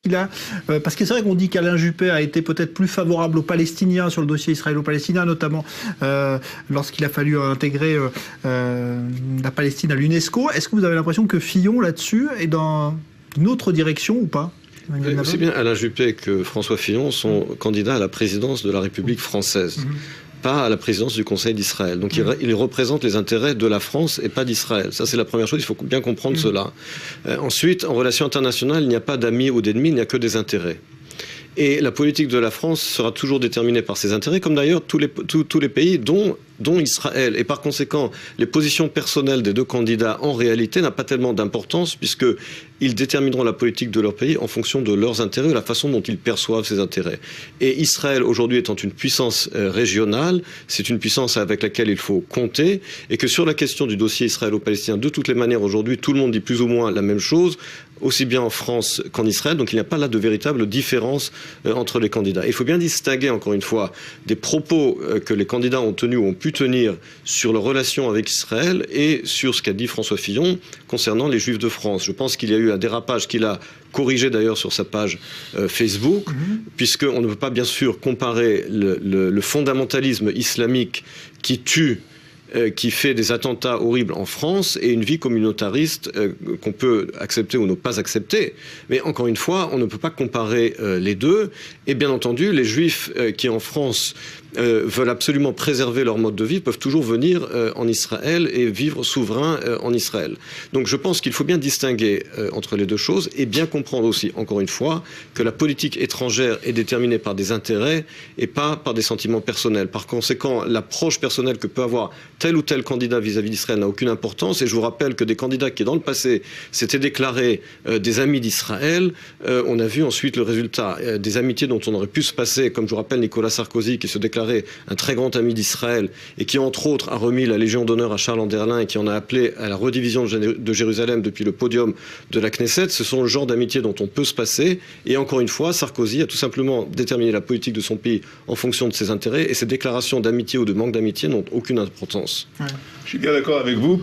Parce que c'est vrai qu'on dit qu'Alain Juppé a été peut-être plus favorable aux Palestiniens sur le dossier israélo-palestinien, notamment lorsqu'il a fallu intégrer la Palestine à l'UNESCO. Est-ce que vous avez l'impression que Fillon, là-dessus, est dans une autre direction ou pas? C'est bien Alain Juppé que François Fillon sont candidats à la présidence de la République française. Pas à la présidence du Conseil d'Israël. Donc il représente les intérêts de la France et pas d'Israël. Ça, c'est la première chose, il faut bien comprendre cela. Ensuite, en relations internationales, il n'y a pas d'amis ou d'ennemis, il n'y a que des intérêts. Et la politique de la France sera toujours déterminée par ses intérêts, comme d'ailleurs tous les pays, dont Israël. Et par conséquent, les positions personnelles des deux candidats, en réalité, n'ont pas tellement d'importance, puisqu'ils détermineront la politique de leur pays en fonction de leurs intérêts et la façon dont ils perçoivent ces intérêts. Et Israël, aujourd'hui, étant une puissance régionale, c'est une puissance avec laquelle il faut compter, et que sur la question du dossier israélo-palestinien, de toutes les manières, aujourd'hui, tout le monde dit plus ou moins la même chose, aussi bien en France qu'en Israël, donc il n'y a pas là de véritable différence entre les candidats. Il faut bien distinguer, encore une fois, des propos que les candidats ont tenus ou ont pu tenir sur leurs relations avec Israël et sur ce qu'a dit François Fillon concernant les Juifs de France. Je pense qu'il y a eu un dérapage qu'il a corrigé d'ailleurs sur sa page Facebook, puisqu'on ne peut pas bien sûr comparer le fondamentalisme islamique qui tue qui fait des attentats horribles en France et une vie communautariste qu'on peut accepter ou ne pas accepter. Mais encore une fois, on ne peut pas comparer les deux. Et bien entendu, les Juifs qui en France veulent absolument préserver leur mode de vie peuvent toujours venir en Israël et vivre souverain en Israël. Donc je pense qu'il faut bien distinguer entre les deux choses et bien comprendre aussi, encore une fois, que la politique étrangère est déterminée par des intérêts et pas par des sentiments personnels. Par conséquent, l'approche personnelle que peut avoir tel ou tel candidat vis-à-vis d'Israël n'a aucune importance. Et je vous rappelle que des candidats qui, dans le passé, s'étaient déclarés des amis d'Israël, on a vu ensuite le résultat. Des amitiés dont on aurait pu se passer, comme je vous rappelle Nicolas Sarkozy, qui se déclarait un très grand ami d'Israël et qui, entre autres, a remis la Légion d'honneur à Charles Anderlin et qui en a appelé à la redivision de Jérusalem depuis le podium de la Knesset. Ce sont le genre d'amitié dont on peut se passer. Et encore une fois, Sarkozy a tout simplement déterminé la politique de son pays en fonction de ses intérêts et ses déclarations d'amitié ou de manque d'amitié n'ont aucune importance. Je suis bien d'accord avec vous.